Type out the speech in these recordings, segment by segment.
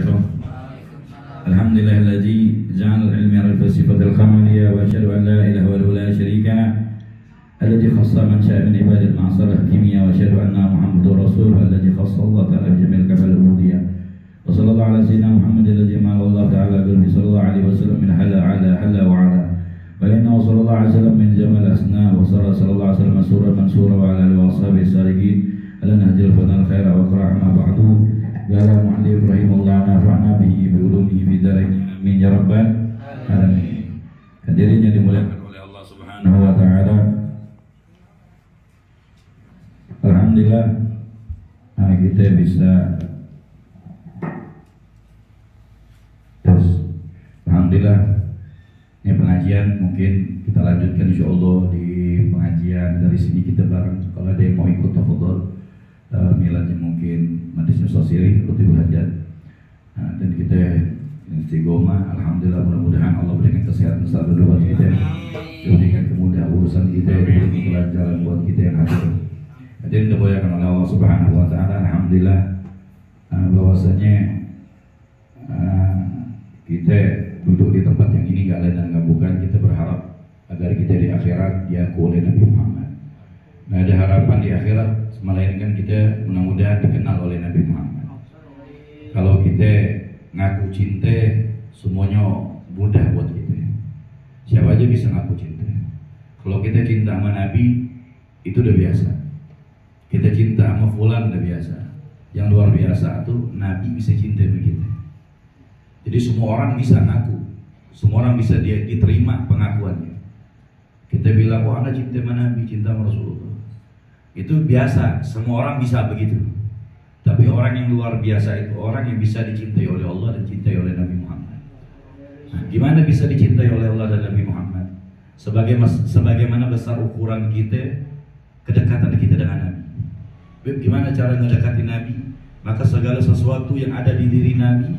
وبركاته. الحمد لله الذي جعل العلم يعرف صفة الكمالية، وأشهد أن لا إله إلا هو لا شريك له الذي خص من شاء من عباده المعصر الحكيمية، وأشهد أن محمد رسوله الذي خص الله تعالى بجميع الكمال العبودية. وصلى الله على سيدنا محمد الذي مع الله تعالى قلبه صلى الله عليه وسلم من حلا وعلا، وإنه صلى الله عليه وسلم من جمال الأسناء، وصلى الله عليه وسلم سورة منصورة وعلى آله وأصحابه السالكين على نهج الفضل الخير وقرأ ما بعده. قال المؤلف رحمه الله نفعنا به بعلومه في الدارين آمين يا rabbal alamin. Hadirin yang dimuliakan oleh Allah Subhanahu wa taala. Alhamdulillah kita bisa terus. Alhamdulillah ini pengajian mungkin kita lanjutkan insyaallah di pengajian dari sini kita bareng. Kalau ada yang mau ikut tafadhol, miladnya mungkin Majlis Sosiri Lutfi Hajat, dan kita istiqomah. Alhamdulillah, mudah-mudahan Allah berikan kesehatan selalu buat kita, diberikan kemudahan urusan kita, diberikan kelancaran buat kita yang hadir. Hadirin dimuliakan oleh Allah Subhanahu wa taala. Alhamdulillah bahwasanya kita duduk di tempat yang ini gak lain dan gak bukan kita berharap agar kita di akhirat diakui oleh Nabi Muhammad. Nah, ada harapan di akhirat melainkan kita mudah-mudahan dikenal oleh Nabi Muhammad. Kalau kita ngaku cinta, semuanya mudah buat kita. Siapa aja bisa ngaku cinta. Kalau kita cinta sama Nabi, itu udah biasa. Kita cinta sama fulan udah biasa. Yang luar biasa tuh Nabi bisa cinta sama kita. Jadi semua orang bisa ngaku, semua orang bisa diterima pengakuannya. Kita bilang, oh anda cinta sama Nabi, cinta sama Rasulullah. Itu biasa, semua orang bisa begitu. Tapi orang yang luar biasa itu orang yang bisa dicintai oleh Allah dan dicintai oleh Nabi Muhammad. Nah, gimana bisa dicintai oleh Allah dan Nabi Muhammad? Sebagaimana besar ukuran kita, kedekatan kita dengan Nabi. Gimana cara mendekati Nabi? Maka segala sesuatu yang ada di diri Nabi,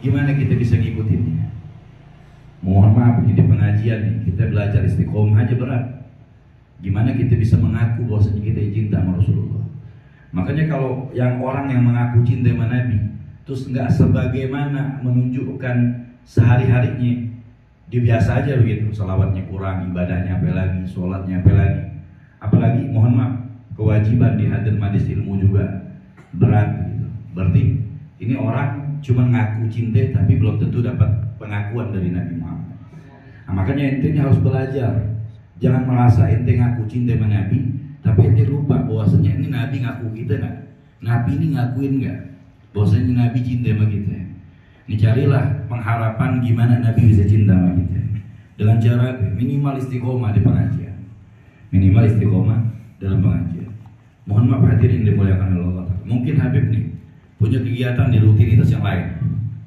gimana kita bisa ngikutinnya? Mohon maaf, ini di pengajian nih, kita belajar istiqomah aja berat. Gimana kita bisa mengaku bahwasanya kita cinta sama Rasulullah? Makanya kalau yang orang yang mengaku cinta sama Nabi, terus nggak sebagaimana menunjukkan sehari-harinya, dia biasa aja begitu, salawatnya kurang, ibadahnya apa lagi, sholatnya apa lagi, apalagi mohon maaf, kewajiban di hadir majlis ilmu juga berat gitu. Berarti ini orang cuma ngaku cinta tapi belum tentu dapat pengakuan dari Nabi Muhammad. Nah, makanya intinya harus belajar. Jangan merasa ente ngaku cinta sama Nabi, tapi ente lupa bahwasanya ini Nabi ngaku kita nggak? Nabi ini ngakuin nggak? Bahwasanya Nabi cinta sama kita. Ini carilah pengharapan gimana Nabi bisa cinta sama kita. Dengan cara minimal istiqomah di pengajian. Minimal istiqomah dalam pengajian. Mohon maaf hadirin dimuliakan oleh Allah. Mungkin Habib nih punya kegiatan di rutinitas yang lain,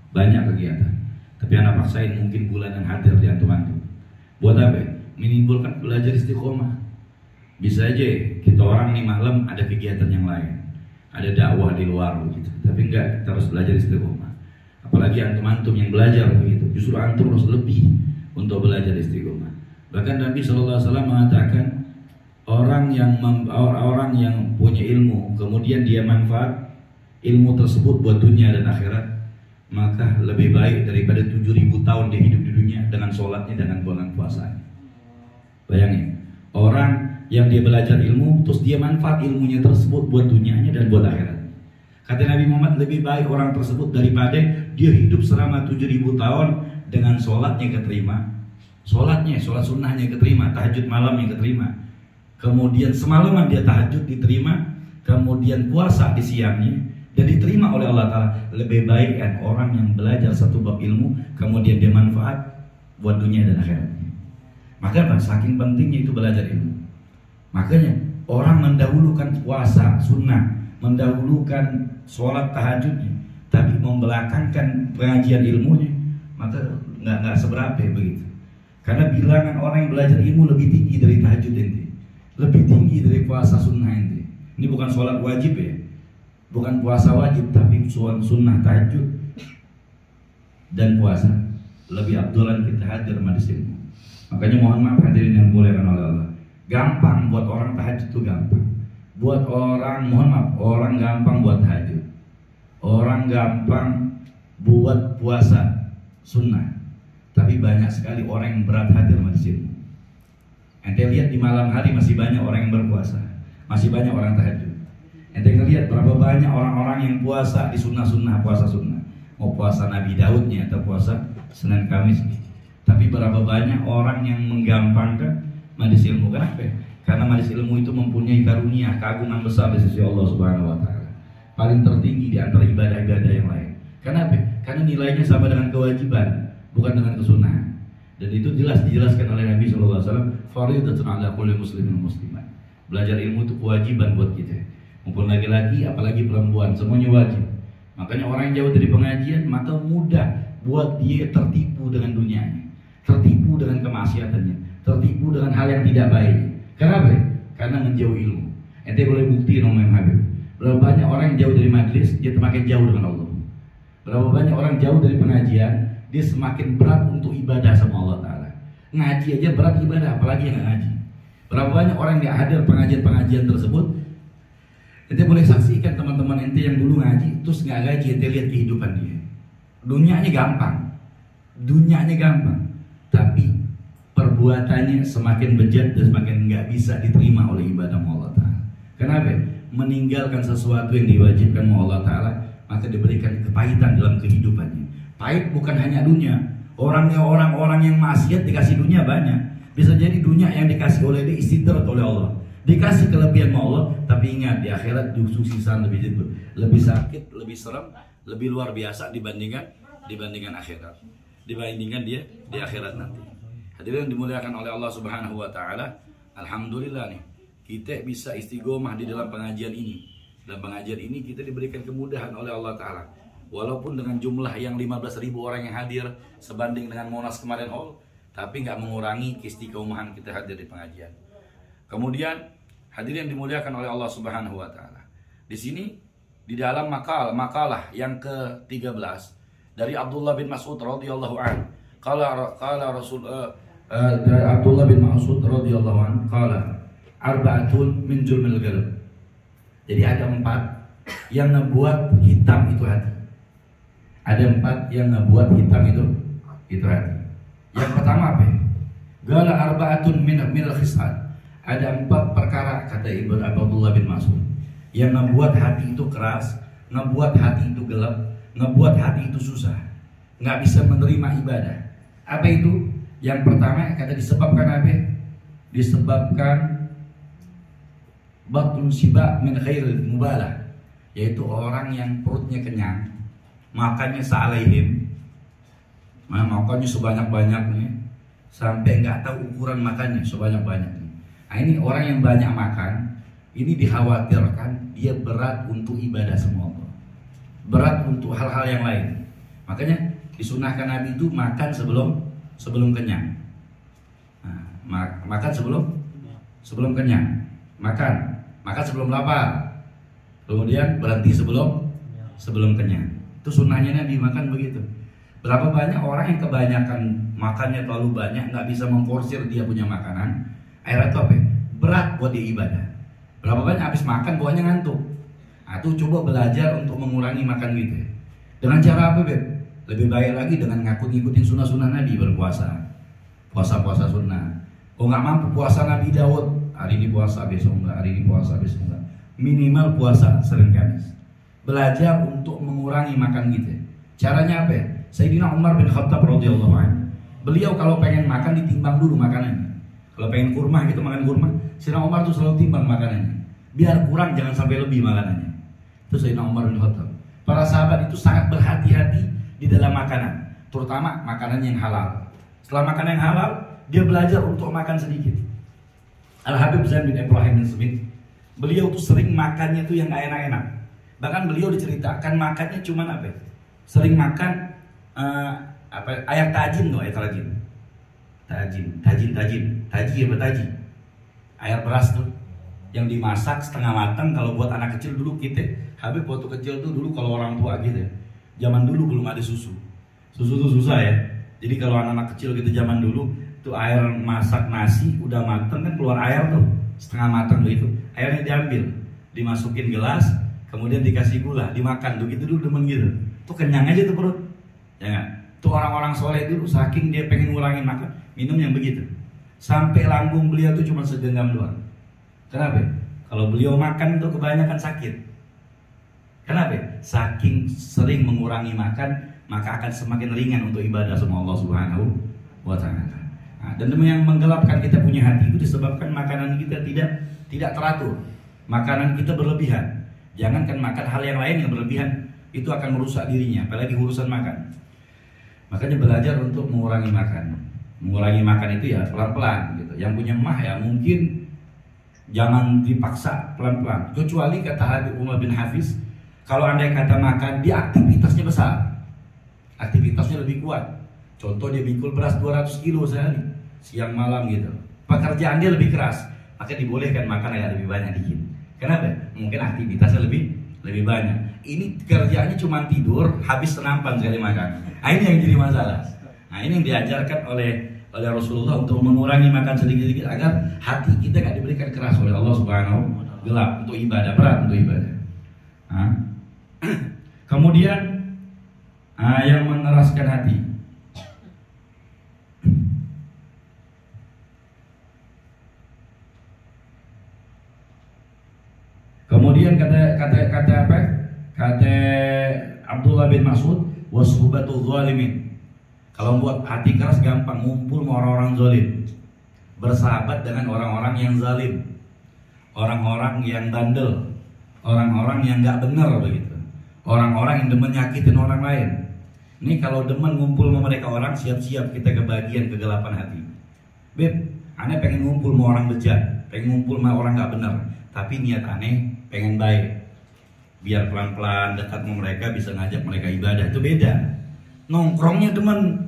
banyak kegiatan. Tapi anak paksain mungkin bulanan hadir di antum-antum. Buat apa? Menimbulkan belajar istiqomah. Bisa aja kita orang nih malam ada kegiatan yang lain, ada dakwah di luar gitu. Tapi enggak, kita harus belajar istiqomah. Apalagi antum-antum yang belajar begitu, justru antum harus lebih untuk belajar istiqomah. Bahkan Nabi SAW mengatakan orang yang punya ilmu kemudian dia manfaat ilmu tersebut buat dunia dan akhirat, maka lebih baik daripada 7.000 tahun dia hidup di dunia dengan sholatnya, dengan bulan puasanya. Bayangin, orang yang dia belajar ilmu, terus dia manfaat ilmunya tersebut buat dunianya dan buat akhirat. Kata Nabi Muhammad, lebih baik orang tersebut daripada dia hidup selama 7.000 tahun dengan sholatnya keterima, sholat sunnahnya keterima, tahajud malamnya keterima, kemudian semalaman dia tahajud diterima, kemudian puasa di siangnya dan diterima oleh Allah Ta'ala. Lebih baik kan orang yang belajar satu bab ilmu kemudian dia manfaat buat dunia dan akhirat. Makanya saking pentingnya itu belajar ilmu. Makanya orang mendahulukan puasa sunnah, mendahulukan sholat tahajudnya, tapi membelakangkan pengajian ilmunya, maka nggak seberapa begitu. Karena bilangan orang yang belajar ilmu lebih tinggi dari tahajud ente, lebih tinggi dari puasa sunnah ente. Ini bukan sholat wajib ya, bukan puasa wajib, tapi sunnah tahajud dan puasa lebih abdulan kita hadir majlis ilmu. Makanya mohon maaf hadirin yang dimuliakan oleh Allah, gampang buat orang tahajud itu gampang. Buat orang, mohon maaf, orang gampang buat tahajud, orang gampang buat puasa sunnah, tapi banyak sekali orang yang berat hati majelis ilmu. Ente lihat di malam hari masih banyak orang yang berpuasa, masih banyak orang tahajud. Ente ngelihat berapa banyak orang-orang yang puasa di sunnah-sunnah, puasa sunnah, mau puasa Nabi Daudnya atau puasa Senin Kamis. Tapi berapa banyak orang yang menggampangkan majelis ilmu. Kenapa? Karena majelis ilmu itu mempunyai karunia, keagungan besar di sisi Allah Subhanahu wa taala. Paling tertinggi di antara ibadah-ibadah yang lain. Kenapa? Karena nilainya sama dengan kewajiban, bukan dengan kesunahan. Dan itu jelas dijelaskan oleh Nabi sallallahu alaihi wasallam, fardhatun 'ala kulli muslimin muslimat. Belajar ilmu itu kewajiban buat kita. Maupun laki-laki apalagi perempuan, semuanya wajib. Makanya orang yang jauh dari pengajian maka mudah buat dia tertipu dengan dunianya, tertipu dengan kemaksiatannya, tertipu dengan hal yang tidak baik. Kenapa? Karena menjauh ilmu. Ente boleh bukti Om Habib. Berapa banyak orang yang jauh dari majelis, dia semakin jauh dengan Allah. Berapa banyak orang jauh dari pengajian, dia semakin berat untuk ibadah sama Allah Ta'ala. Ngaji aja berat ibadah, apalagi yang ngaji. Berapa banyak orang yang hadir pengajian-pengajian tersebut. Ente boleh saksikan teman-teman ente yang dulu ngaji, terus nggak ngaji, ente lihat kehidupan dia. Dunianya gampang, tapi perbuatannya semakin bejat dan semakin nggak bisa diterima oleh ibadah Allah Ta'ala. Kenapa? Meninggalkan sesuatu yang diwajibkan Allah Ta'ala, maka diberikan kepahitan dalam kehidupannya. Pahit bukan hanya dunia. Orang-orang yang maksiat dikasih dunia banyak. Bisa jadi dunia yang dikasih oleh dia istidrat oleh Allah, dikasih kelebihan Allah, tapi ingat di akhirat justru sisaan lebih sakit, lebih serem, lebih luar biasa dibandingkan akhirat, dibandingkan dia di akhirat nanti. Hadirin dimuliakan oleh Allah Subhanahu wa taala, alhamdulillah nih kita bisa istiqomah di dalam pengajian ini. Dalam pengajian ini kita diberikan kemudahan oleh Allah Ta'ala. Walaupun dengan jumlah yang 15.000 orang yang hadir sebanding dengan Monas kemarin tapi nggak mengurangi istiqomahan kita hadir di pengajian. Kemudian hadirin dimuliakan oleh Allah Subhanahu wa taala. Di sini di dalam makalah yang ke-13 dari Abdullah bin Mas'ud radhiyallahu anhu. Qala Rasul dari Abdullah bin Mas'ud radhiyallahu anhu qala arba'atun min julmil qalb. Jadi ada 4 yang ngebuat hitam itu hati. Ada 4 yang ngebuat hitam itu hati. Yang pertama apa? Gala arba'atun min al-khisal. Ada 4 perkara kata Ibnu Abdullah bin Mas'ud yang ngebuat hati itu keras, ngebuat hati itu gelap, ngebuat hati itu susah, nggak bisa menerima ibadah. Apa itu? Yang pertama kata disebabkan apa? Disebabkan batun siba min khairil mubalah, yaitu orang yang perutnya kenyang, makannya sa'alaihim, makannya sebanyak-banyaknya sampai nggak tahu ukuran makannya sebanyak-banyaknya. Nah, ini orang yang banyak makan, ini dikhawatirkan dia berat untuk ibadah sama Allah, berat untuk hal-hal yang lain. Makanya disunahkan Nabi itu makan sebelum kenyang. Nah, makan sebelum kenyang, makan sebelum lapar, kemudian berhenti sebelum kenyang. Itu sunnahnya Nabi makan begitu. Berapa banyak orang yang kebanyakan makannya terlalu banyak, nggak bisa memporsir dia punya makanan, akhirnya itu apa? Berat buat dia ibadah. Berapa banyak habis makan bawahnya ngantuk. Nah, itu coba belajar untuk mengurangi makan gitu. Dengan cara apa, Beb? Lebih baik lagi dengan ngikutin sunnah-sunnah Nabi, berpuasa, puasa sunnah. Oh nggak mampu puasa Nabi Daud, hari ini puasa besok enggak, hari ini puasa besok enggak. Minimal puasa Senin Kamis. Belajar untuk mengurangi makan gitu. Caranya apa? Sayyidina Umar bin Khattab radhiyallahu anhu. Beliau kalau pengen makan ditimbang dulu makanannya. Kalau pengen kurma gitu makan kurma, Sayyidina Umar tuh selalu timbang makanannya. Biar kurang jangan sampai lebih makanannya. Itu Sayyidina Umar bin Khattab. Para sahabat itu sangat berhati-hati di dalam makanan, terutama makanan yang halal. Setelah makan yang halal, dia belajar untuk makan sedikit. Al-Habib Zain bin Ibrahim bin Smith, beliau tuh sering makannya tuh yang gak enak-enak. Bahkan beliau diceritakan makannya cuma apa? Sering makan air tajin tuh, air tajin. Taji. Air beras tuh yang dimasak setengah matang. Kalau buat anak kecil dulu kita, Habib waktu kecil tuh dulu kalau orang tua gitu ya. Zaman dulu belum ada susu. Susu tuh susah ya. Jadi kalau anak-anak kecil gitu zaman dulu tuh air masak nasi udah mateng kan keluar air tuh setengah mateng begitu. Airnya diambil, dimasukin gelas, kemudian dikasih gula, dimakan tuh gitu dulu demen gitu. Tuh kenyang aja tuh perut. Ya, tuh orang-orang soleh dulu saking dia pengen ngurangin makan, minum yang begitu. Sampai lambung beliau tuh cuma segenggam doang. Kenapa? Kalau beliau makan tuh kebanyakan sakit. Kenapa? Saking sering mengurangi makan, maka akan semakin ringan untuk ibadah sama Allah Subhanahu wa Ta'ala. Nah, dan yang menggelapkan kita punya hati itu disebabkan makanan kita tidak teratur. Makanan kita berlebihan. Jangankan makan hal yang lain yang berlebihan, itu akan merusak dirinya, apalagi urusan makan. Makanya belajar untuk mengurangi makan. Mengurangi makan itu ya pelan-pelan gitu. Yang punya mah ya mungkin jangan dipaksa, pelan-pelan. Kecuali kata Habib Umar bin Hafiz, kalau andai kata makan, dia aktivitasnya besar, aktivitasnya lebih kuat. Contoh dia mikul beras 200 kilo sehari, siang malam gitu. Pekerjaan dia lebih keras, maka dibolehkan makan agak lebih banyak dikit. Kenapa? Mungkin aktivitasnya lebih banyak. Ini kerjaannya cuma tidur, habis senampan sekali makan. Nah, ini yang jadi masalah. Nah, ini yang diajarkan oleh Rasulullah untuk mengurangi makan sedikit-sedikit agar hati kita gak diberikan keras oleh Allah Subhanahu gelap untuk ibadah, berat untuk ibadah. Nah. Kemudian yang mengeraskan hati. Kemudian kata apa? Kata Abdullah bin Mas'ud, wasuhbatul zalimin. Kalau buat hati keras gampang, ngumpul sama orang-orang zalim. Bersahabat dengan orang-orang yang zalim. Orang-orang yang bandel. Orang-orang yang gak benar begitu. Orang-orang yang demen nyakitin orang lain. Ini kalau demen ngumpul sama mereka orang, siap-siap kita kebagian kegelapan hati. Beb, aneh pengen ngumpul sama orang bejat, pengen ngumpul sama orang gak benar. Tapi niat aneh pengen baik. Biar pelan-pelan dekat sama mereka, bisa ngajak mereka ibadah. Itu beda. Nongkrongnya teman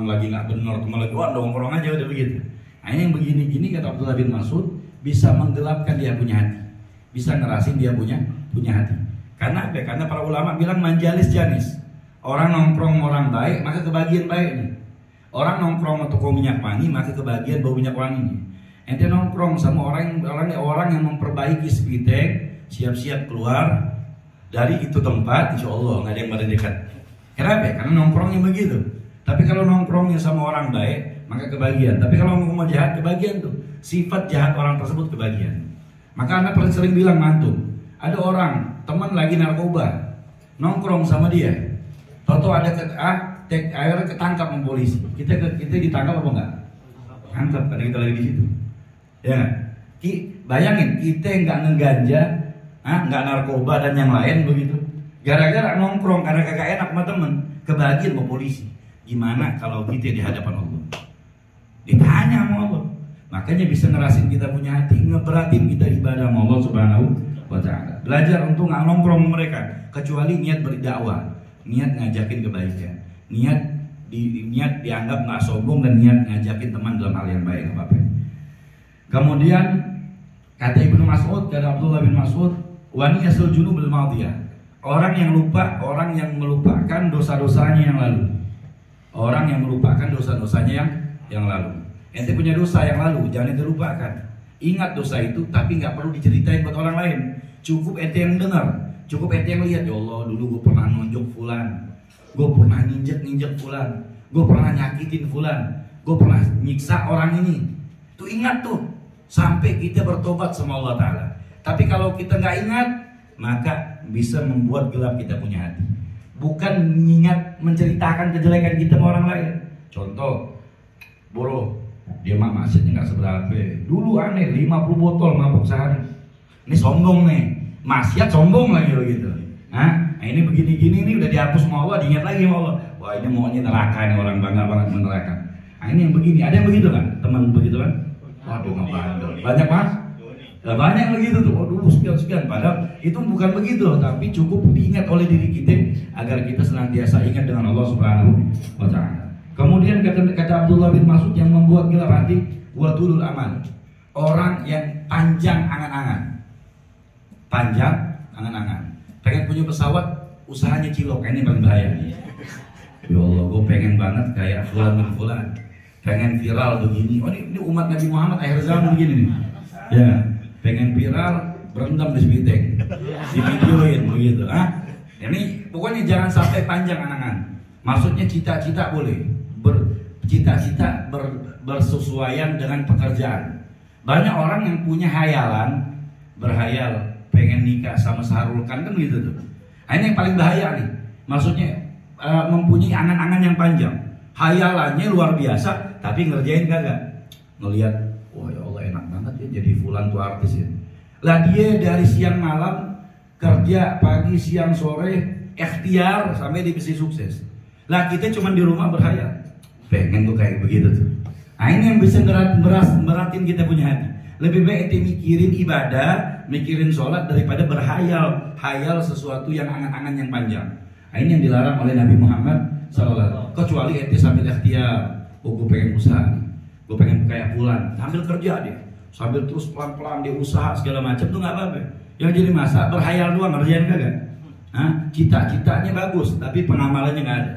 lagi nggak benar, teman lagi wah nongkrong aja udah begitu. Nah, ini yang begini-gini kata Abdullah bin Mas'ud bisa menggelapkan dia punya hati, bisa ngerasin dia punya hati. Karena apa? Karena para ulama bilang manjalis janis. Orang nongkrong orang baik maka kebagian baik nih. Orang nongkrong toko minyak wangi maka kebagian bau minyak wangi nih. Ente nongkrong sama orang yang memperbaiki sepitek, siap-siap keluar dari itu tempat, insya Allah nggak ada yang pada dekat. Kenapa? Karena nongkrongnya begitu. Tapi kalau nongkrongnya sama orang baik, maka kebagian. Tapi kalau mau jahat, kebagian tuh. Sifat jahat orang tersebut kebagian. Maka anak paling sering bilang mantu, ada orang teman lagi narkoba, nongkrong sama dia. Toto ada akhirnya ketangkap sama polisi. Kita ditangkap apa enggak? Tangkap karena kita lagi di situ. Ya, bayangin kita nggak ngeganja, nggak narkoba dan yang lain begitu. Gara-gara nongkrong karena kagak enak sama temen, kebagian sama polisi. Gimana kalau kita di hadapan Allah? Ditanya sama Allah. Makanya bisa ngerasin kita punya hati, ngeberatin kita ibadah sama Allah Subhanahu wa Ta'ala. Belajar untuk nggak nongkrong mereka, kecuali niat berdakwah, niat ngajakin kebaikan, niat dianggap nggak sombong dan niat ngajakin teman dalam hal yang baik apa-apa. Kemudian kata Ibnu Mas'ud, kata Abdullah bin Mas'ud, wa niyasul junubul madiyah. Orang yang melupakan dosa-dosanya yang lalu. Orang yang melupakan dosa-dosanya yang lalu. Ente punya dosa yang lalu, jangan ente lupakan. Ingat dosa itu, tapi nggak perlu diceritain buat orang lain. Cukup ente yang dengar, cukup ente yang lihat. Ya Allah, dulu gue pernah nonjok fulan, gue pernah nginjek fulan, gue pernah nyakitin fulan, gue pernah nyiksa orang ini. Tuh ingat tuh, sampai kita bertobat sama Allah Ta'ala. Tapi kalau kita nggak ingat, maka bisa membuat gelap kita punya hati. Bukan mengingat menceritakan kejelekan kita sama orang lain. Contoh, boro, dia maksiatnya nggak seberapa. Dulu aneh 50 botol mabuk sehari. Ini sombong nih, maksiat sombong lagi begitu. Nah ini begini-gini nih udah dihapus sama Allah, diingat lagi sama Allah. Wah ini maunya neraka nih, orang bangga banget neraka. Nah ini yang begini, ada yang begitu kan? Teman begitu kan? Waduh nggak bandel. Banyak mas? Nah, banyak begitu tuh. Oh dulu sekian. Padahal itu bukan begitu, tapi cukup diingat oleh diri kita agar kita senantiasa ingat dengan Allah Subhanahu wa Ta'ala. Kemudian kata Abdullah bin Mas'ud yang membuat gelap hati, wadulul amal. Orang yang panjang angan-angan. Panjang angan-angan. Pengen punya pesawat, usahanya cilok. Ini paling bahaya. Ya Allah, gue pengen banget kayak fulan bin fulan. Pengen viral begini. Oh ini umat Nabi Muhammad akhir zaman begini nih. Ya, pengen viral berendam di sepitek, di videoin begitu. Ini pokoknya jangan sampai panjang angan-angan. Maksudnya cita-cita boleh, bersesuaian dengan pekerjaan. Banyak orang yang punya hayalan, berhayal pengen nikah sama Sahrul Khan kan gitu tuh. Nah, ini yang paling bahaya nih. Maksudnya mempunyai angan-angan yang panjang, hayalannya luar biasa, tapi ngerjain kagak. Ngelihat, wah ya Allah enak banget ya jadi fulan tuh artis ya. Lah dia dari siang malam kerja, pagi siang sore ikhtiar sampai dia bisa sukses. Lah kita cuma di rumah berhayal, pengen tuh kayak begitu tuh. Nah ini yang bisa beratin kita punya hati. Lebih baik kita mikirin ibadah, mikirin sholat daripada berhayal, hayal sesuatu yang angan-angan yang panjang. Nah ini yang dilarang oleh Nabi Muhammad SAW. Kecuali ente sambil ikhtiar, oh gue pengen usaha nih, gue pengen kayak fulan, sambil kerja dia, sambil terus pelan-pelan dia usaha segala macam tuh nggak apa-apa. Yang jadi masa berhayal doang, ngerjain kagak? Cita-citanya bagus, tapi pengamalannya nggak ada.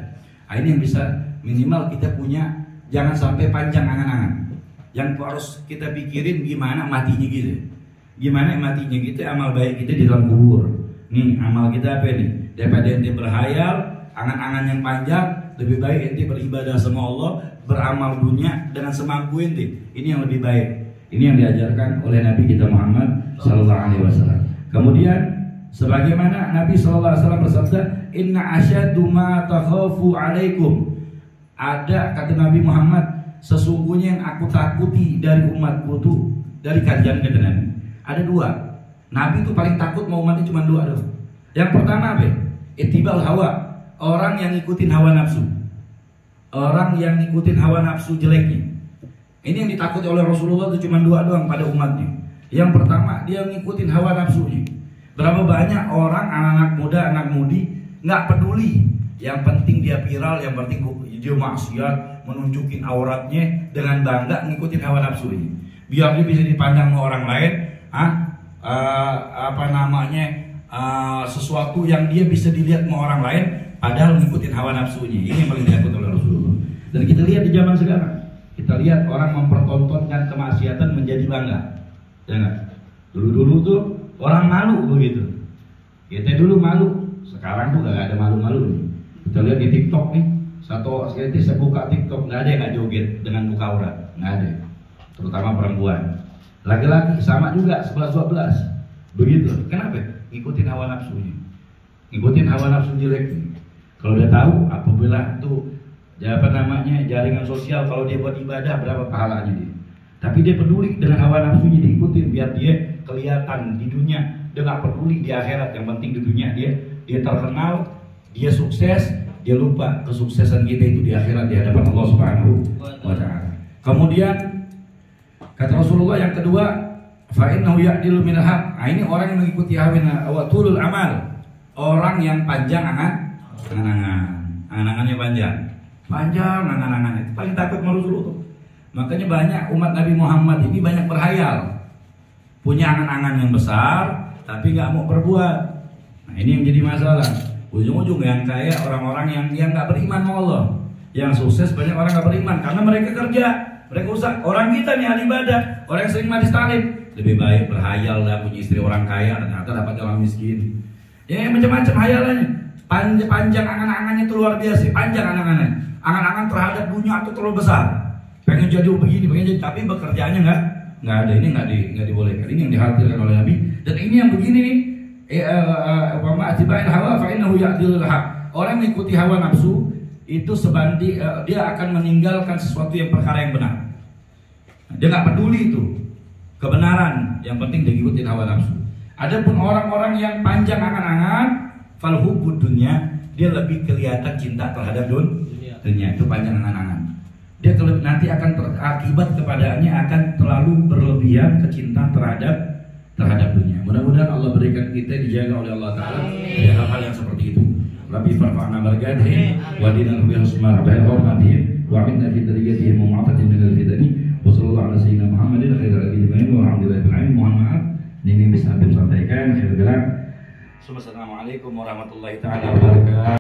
Nah, ini yang bisa minimal kita punya, jangan sampai panjang angan-angan. Yang harus kita pikirin gimana matinya gitu. Gimana matinya kita, amal baik kita di dalam kubur. Nih amal kita apa nih? Daripada ente berhayal, angan-angan yang panjang, lebih baik ente beribadah sama Allah, beramal dunia dengan semampu ente. Ini yang lebih baik. Ini yang diajarkan oleh Nabi kita Muhammad SAW. Kemudian sebagaimana Nabi SAW bersabda, Inna asyaddu ma takhafu alaikum. Ada kata Nabi Muhammad, sesungguhnya yang aku takuti dari umatku tuh, dari kajian kata Nabi, ada dua. Nabi itu paling takut mau umatnya cuma dua doang. Yang pertama apa? Ittiba'ul hawa. Orang yang ngikutin hawa nafsu. Orang yang ngikutin hawa nafsu jeleknya. Ini yang ditakuti oleh Rasulullah itu cuma dua doang pada umatnya. Yang pertama dia ngikutin hawa nafsunya. Berapa banyak orang, anak-anak muda, anak mudi nggak peduli. Yang penting dia viral, yang penting dia maksiat, menunjukin auratnya dengan bangga ngikutin hawa nafsunya. Biar dia bisa dipandang sama orang lain, sesuatu yang dia bisa dilihat sama orang lain, padahal ngikutin hawa nafsunya. Ini yang paling ditakut oleh Rasulullah. Dan kita lihat di zaman sekarang, kita lihat orang mempertontonkan kemaksiatan menjadi bangga. Jangan. Dulu-dulu tuh orang malu begitu. Kita dulu malu, sekarang tuh gak ada malu-malu nih. Kita lihat di TikTok nih, satu sekali saya buka TikTok, nggak ada yang nggak joget dengan buka aurat, nggak ada. Terutama perempuan. Laki-laki sama juga 11-12. Begitu. Kenapa? Ngikutin hawa nafsunya. Ngikutin hawa nafsu jelek. Kalau udah tahu apabila tuh jaringan sosial, kalau dia buat ibadah berapa pahalanya dia. Tapi dia peduli dengan hawa nafsunya, diikutin biar dia kelihatan di dunia. Dia nggak peduli di akhirat, yang penting di dunia dia terkenal, dia sukses, dia lupa kesuksesan kita itu di akhirat di hadapan Allah Subhanahu wa taala. Kemudian kata Rasulullah yang kedua, fa innahu ya'dilu minal haq. Nah, ini orang yang mengikuti hawa wa tulul amal. Orang yang panjang angan-angannya panjang. Panjang angan-angannya. Paling takut sama Rasulullah. Makanya banyak umat Nabi Muhammad ini banyak berhayal. Punya angan-angan yang besar tapi nggak mau berbuat. Nah, ini yang jadi masalah. Ujung-ujung yang kaya orang-orang yang nggak beriman sama Allah. Yang sukses banyak orang nggak beriman karena mereka kerja, mereka usaha. Orang kita nih ahli ibadah, orang yang sering majlis taklim, lebih baik berhayal lah punya istri orang kaya, ternyata dapat orang miskin. Ya macam-macam hayalannya. Panjang angan-angannya itu luar biasa. Panjang angan-angan. Angan-angan terhadap dunia itu terlalu besar. Pengen jadi begini, pengen jadi, tapi bekerjaannya nggak ada. Ini nggak dibolehkan. Ini yang dihadirkan oleh Nabi. Dan ini yang begini nih. Orang mengikuti hawa nafsu itu sebanding dia akan meninggalkan sesuatu yang perkara yang benar. Dia nggak peduli itu kebenaran, yang penting dia ikutin hawa nafsu. Adapun orang-orang yang panjang angan-angan, fal hubbud dunya, dia lebih kelihatan cinta terhadap dunia. Itu panjang angan-angan. Dia nanti akan terakibat kepadanya akan terlalu berlebihan kecintaan terhadap dunia. Mudah-mudahan Allah berikan kita dijaga oleh Allah Ta'ala dari hal-hal yang seperti itu. Rabbi farfa'na barakatihim wa dinal bil husma rabbal hormatihim wa minna fi darajatihim wa ma'afatin min al-fitani wa sallallahu ala sayyidina Muhammadin khairal anbiya'i wa alhamdulillahi bil alamin. Mohon maaf ini bisa sampaikan. Assalamualaikum warahmatullahi taala wabarakatuh.